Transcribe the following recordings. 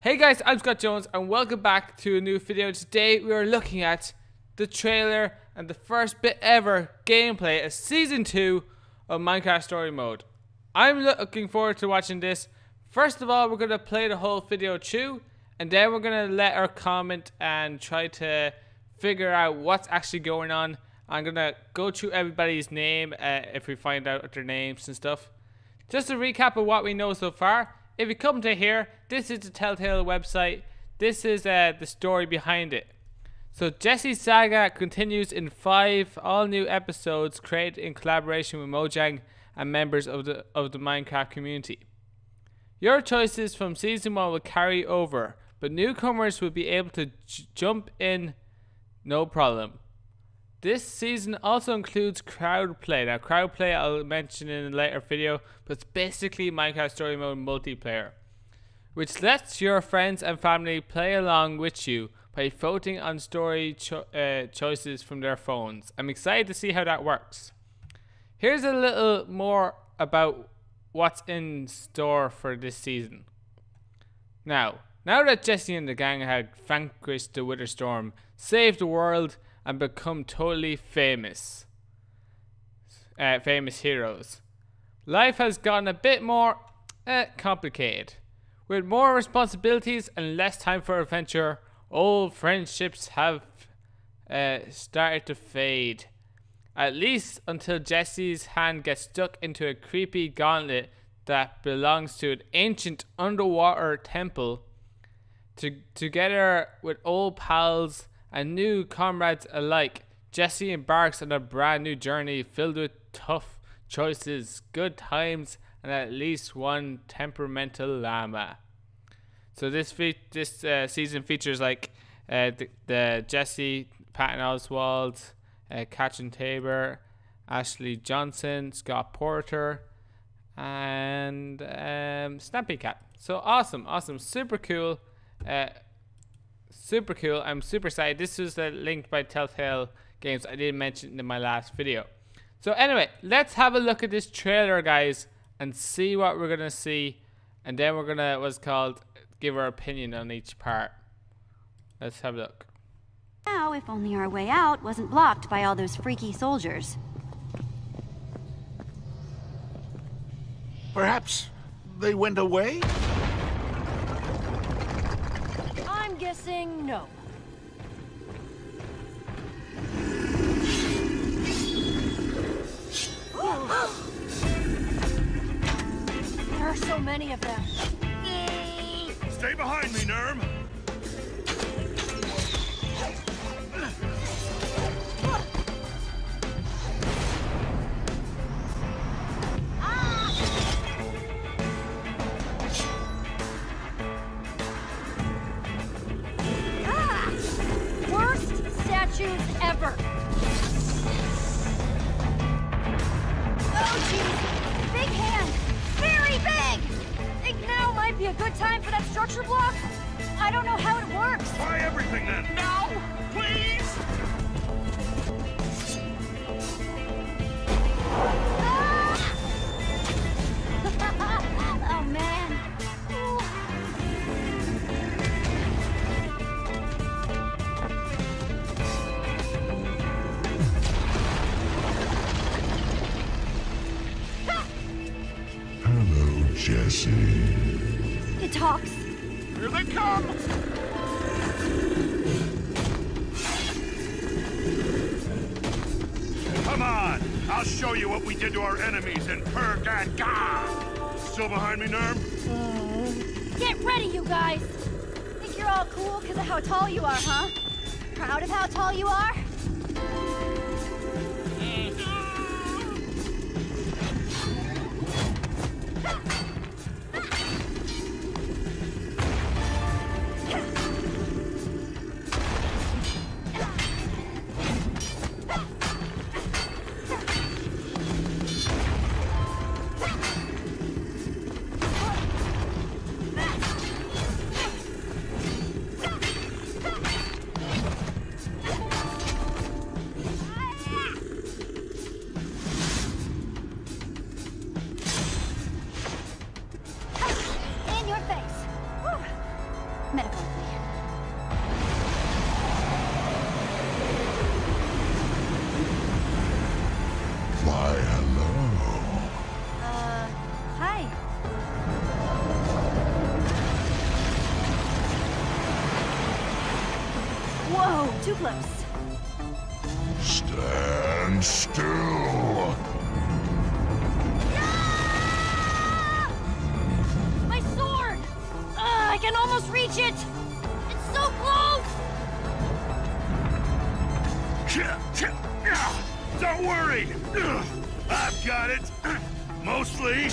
Hey guys, I'm ImScottJones and welcome back to a new video. Today we are looking at the trailer and the first bit ever gameplay of Season 2 of Minecraft Story Mode. I'm looking forward to watching this. First of all, we're going to play the whole video through, and then we're going to let our comment and try to figure out what's actually going on. I'm going to go through everybody's name if we find out their names and stuff. Just a recap of what we know so far. If you come to here, this is the Telltale website. This is the story behind it. So Jesse's saga continues in 5 all-new episodes created in collaboration with Mojang and members of the Minecraft community. Your choices from Season 1 will carry over, but newcomers will be able to jump in no problem. This season also includes crowd play. Now, crowd play I'll mention in a later video, but it's basically Minecraft Story Mode multiplayer, which lets your friends and family play along with you by voting on story choices from their phones. I'm excited to see how that works. Here's a little more about what's in store for this season. Now that Jesse and the gang had vanquished the Wither Storm, saved the world, and become totally famous heroes, life has gotten a bit more complicated. With more responsibilities and less time for adventure, old friendships have started to fade. At least until Jesse's hand gets stuck into a creepy gauntlet that belongs to an ancient underwater temple. Together with old pals and new comrades alike, Jesse embarks on a brand new journey filled with tough choices, good times, and at least one temperamental llama. So this season features like the Jesse, Patton Oswalt, Katrin Tabor, Ashley Johnson, Scott Porter, and Snappy Cat. So awesome, super cool. Super cool. I'm super excited. This was linked by Telltale Games. I didn't mention in my last video. So anyway, let's have a look at this trailer, guys, and see what we're gonna see, and then we're gonna give our opinion on each part. Let's have a look. Now, if only our way out wasn't blocked by all those freaky soldiers. Perhaps they went away? I'm guessing no. There are so many of them. Stay behind me, Nerm. Ever. Oh, geez. Big hand. Very big. Think now might be a good time for that structure block? I don't know how it works. Try everything then. Now, please. Ah! Oh, man. Jesse. It talks. Here they come! Come on! I'll show you what we did to our enemies in Perga. Still behind me, Nerm? Get ready, you guys! Think you're all cool because of how tall you are, huh? Proud of how tall you are? Metaphorically. Why, hello. Hi. Whoa, too close. Stand still. Ah! My sword! I can almost reach it! It's so close! Don't worry. I've got it. Mostly.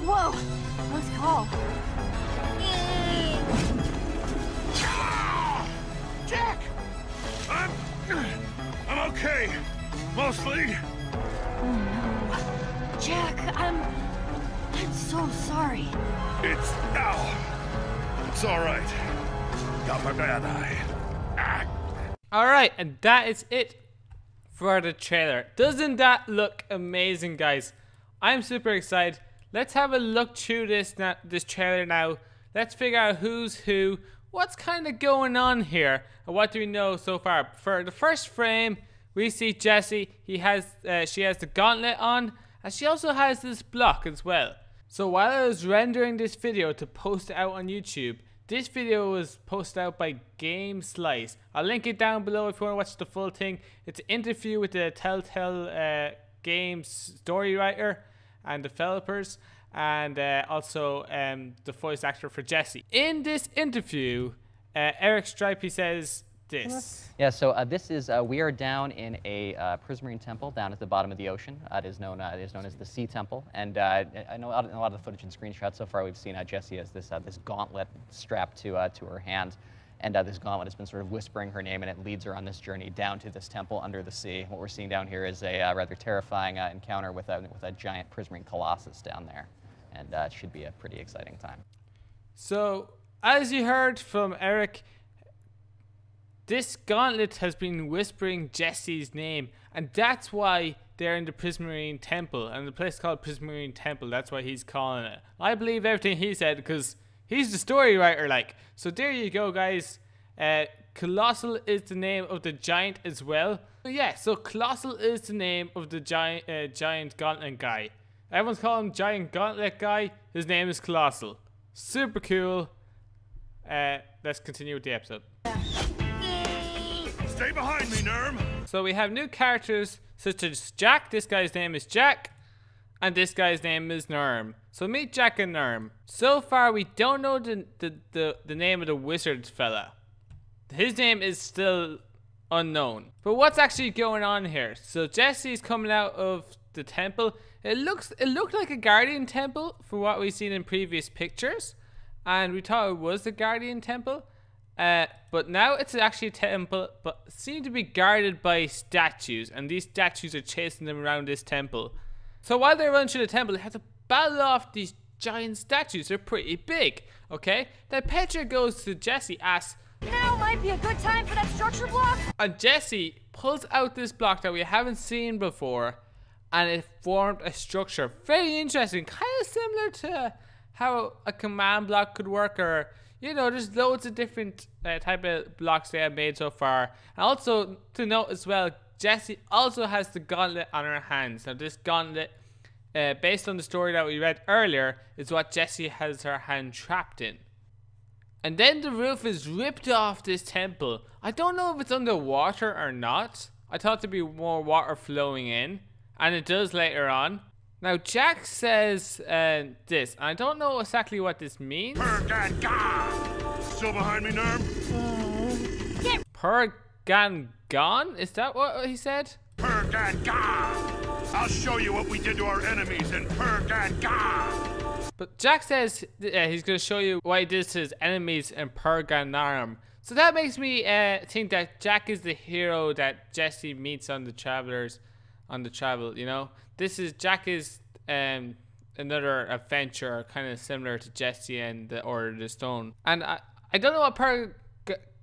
Whoa, close call. Jack! I'm okay. Mostly. Jack, I'm so sorry. It's all right. Got my bad eye. Alright, and that is it for the trailer. Doesn't that look amazing, guys? I'm super excited. Let's have a look through this trailer now. Let's figure out who's who, what's kind of going on here, and what do we know so far. For the first frame, we see Jessie. She has the gauntlet on, and she also has this block as well. So while I was rendering this video to post it out on YouTube, this video was posted out by Game Slice. I'll link it down below if you want to watch the full thing. It's an interview with the Telltale Games story writer and developers, and also the voice actor for Jessie. In this interview, Eric Stripey says this. Yeah, so this is, we are down in a prismarine temple down at the bottom of the ocean. It is known as the Sea Temple, and I know in a lot of the footage and screenshots so far we've seen Jessie has this gauntlet strapped to her hand, and this gauntlet has been sort of whispering her name, and it leads her on this journey down to this temple under the sea. What we're seeing down here is a rather terrifying encounter with a giant prismarine colossus down there, and it should be a pretty exciting time. So, as you heard from Eric, this gauntlet has been whispering Jessie's name, and that's why they're in the Prismarine Temple, and the place called Prismarine Temple. That's why he's calling it. I believe everything he said because he's the story writer, like. So there you go, guys. Colossal is the name of the giant as well. So yeah, so Colossal is the name of the giant gauntlet guy. Everyone's calling him Giant Gauntlet Guy. His name is Colossal. Super cool. Let's continue with the episode. Stay behind me, Nerm. So we have new characters such as Jack. This guy's name is Jack. And this guy's name is Nerm. So meet Jack and Nerm. So far we don't know the name of the wizard fella. His name is still unknown. But what's actually going on here? So Jessie's coming out of the temple. It looked like a guardian temple from what we've seen in previous pictures. And we thought it was a guardian temple. But now it's actually a temple, but seem to be guarded by statues, and these statues are chasing them around this temple. So while they run through the temple, they have to battle off these giant statues. They're pretty big, okay? Then Petra goes to Jessie, asks, Now might be a good time for that structure block. and Jessie pulls out this block that we haven't seen before, and it formed a structure. Very interesting, kind of similar to how a command block could work, or you know, there's loads of different type of blocks they have made so far. And also to note as well, Jessie also has the gauntlet on her hands. Now this gauntlet, based on the story that we read earlier, is what Jessie has her hand trapped in. And then the roof is ripped off this temple. I don't know if it's underwater or not. I thought there'd be more water flowing in, and it does later on. Now Jack says this, and I don't know exactly what this means. Still behind me, Nerm? Pergangan? Is that what he said? I'll show you what we did to our enemies in Pergan. But Jack says he's going to show you what he did to his enemies in Perganarum. So that makes me think that Jack is the hero that Jesse meets on the travel, you know. Jack is another adventure kind of similar to Jesse and the Order of the Stone. And I don't know what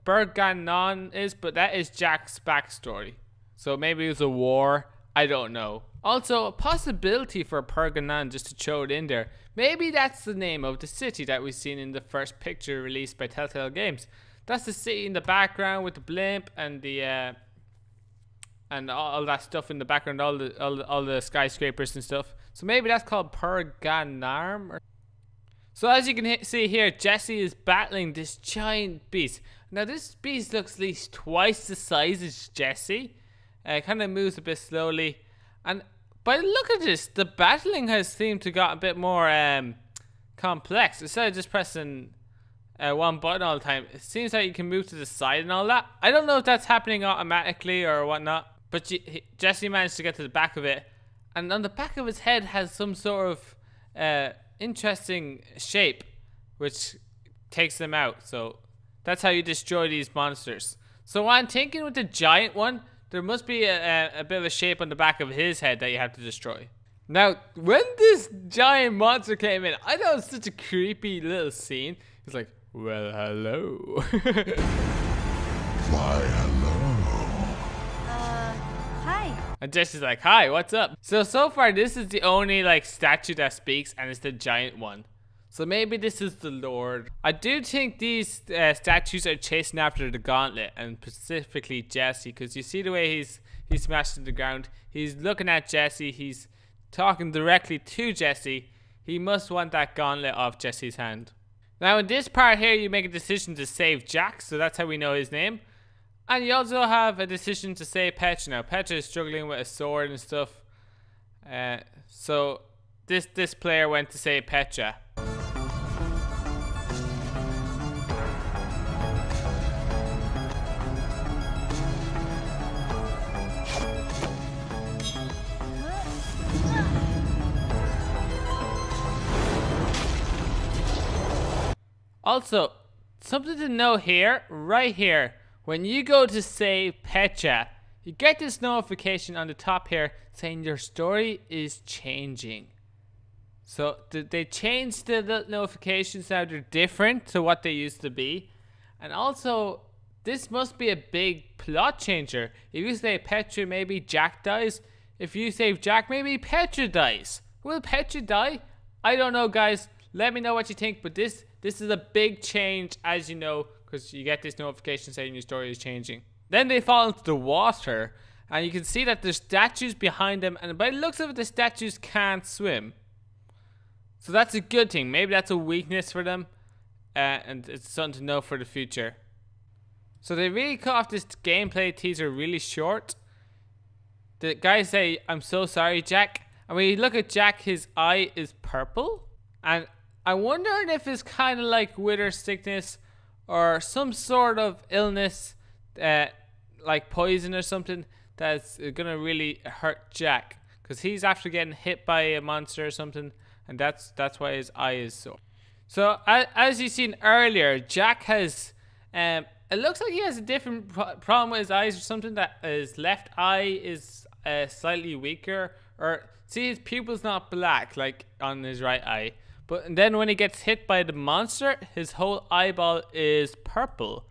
Berganon is, but that is Jack's backstory. So maybe it was a war, I don't know. Also, a possibility for Perganon, just to throw it in there. Maybe that's the name of the city that we've seen in the first picture released by Telltale Games. That's the city in the background with the blimp and the and all that stuff in the background, all the skyscrapers and stuff. So maybe that's called Perganarm. So as you can see here, Jesse is battling this giant beast. Now this beast looks at least twice the size as Jesse. It kind of moves a bit slowly. And by the look of this, the battling has seemed to got a bit more complex. Instead of just pressing one button all the time, it seems like you can move to the side and all that. I don't know if that's happening automatically or whatnot, but Jesse managed to get to the back of it. And on the back of his head has some sort of interesting shape, which takes them out. So that's how you destroy these monsters. So what I'm thinking with the giant one, there must be a bit of a shape on the back of his head that you have to destroy. Now, when this giant monster came in, I thought it was such a creepy little scene. It's like, well, hello. Why, hello. Hi. And Jesse's like, hi, what's up? So far, this is the only, like, statue that speaks, and it's the giant one. So maybe this is the Lord. I do think these statues are chasing after the gauntlet, and specifically Jesse, because you see the way he's smashed to the ground. He's looking at Jesse. He's talking directly to Jesse. He must want that gauntlet off Jesse's hand. Now in this part here, you make a decision to save Jack, so that's how we know his name. And you also have a decision to save Petra. Now Petra is struggling with a sword and stuff. So this player went to save Petra. Also, something to know here, right here, when you go to save Petra, you get this notification on the top here saying your story is changing. So they changed the notifications, now they're different to what they used to be. And also, this must be a big plot changer. If you save Petra, maybe Jack dies. If you save Jack, maybe Petra dies. Will Petra die? I don't know, guys. Let me know what you think, but this is a big change, as you know, because you get this notification saying your story is changing. Then they fall into the water, and you can see that there's statues behind them, and by the looks of it, the statues can't swim. So that's a good thing. Maybe that's a weakness for them, and it's something to know for the future. So they really cut off this gameplay teaser really short. The guys say, "I'm so sorry, Jack." And when you look at Jack, his eye is purple, and I'm wondering if it's kind of like wither sickness or some sort of illness, like poison or something, that's gonna really hurt Jack, because he's after getting hit by a monster or something, and that's why his eye is sore. So as you seen earlier, Jack has it looks like he has a different problem with his eyes or something, that his left eye is slightly weaker, or see, his pupil's not black like on his right eye. But then when he gets hit by the monster, his whole eyeball is purple.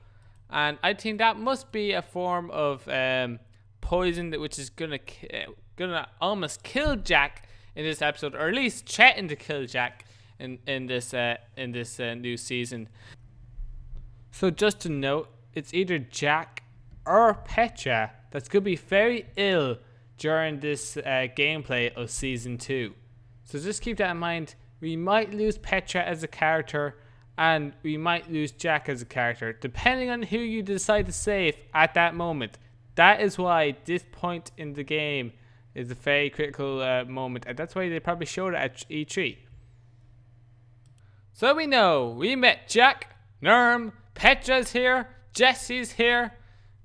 And I think that must be a form of poison which is gonna almost kill Jack in this episode, or at least threaten to kill Jack in this new season. So just to note, it's either Jack or Petra that's gonna be very ill during this gameplay of season 2. So just keep that in mind. We might lose Petra as a character, and we might lose Jack as a character, depending on who you decide to save at that moment. That is why this point in the game is a very critical moment, and that's why they probably showed it at E3. So we know, we met Jack, Nerm, Petra's here, Jesse's here.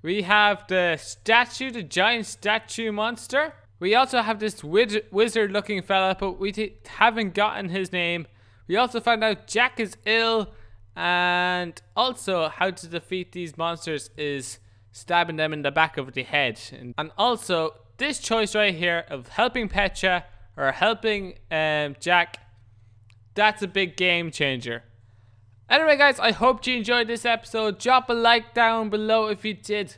We have the statue, the giant statue monster. We also have this wizard looking fella, but we haven't gotten his name. We also found out Jack is ill, And also how to defeat these monsters is stabbing them in the back of the head. And also this choice right here of helping Petra or helping Jack, that's a big game changer. Anyway guys, I hope you enjoyed this episode. Drop a like down below if you did.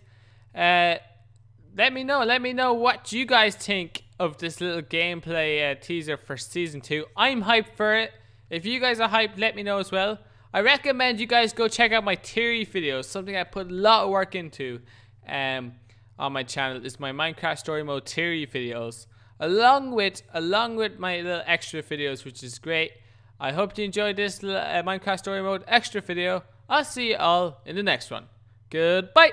Let me know what you guys think of this little gameplay teaser for season 2. I'm hyped for it. If you guys are hyped, let me know as well. I recommend you guys go check out my theory videos. Something I put a lot of work into on my channel is my Minecraft story mode theory videos, along with my little extra videos, which is great. I hope you enjoyed this little Minecraft story mode extra video. I'll see you all in the next one. Goodbye.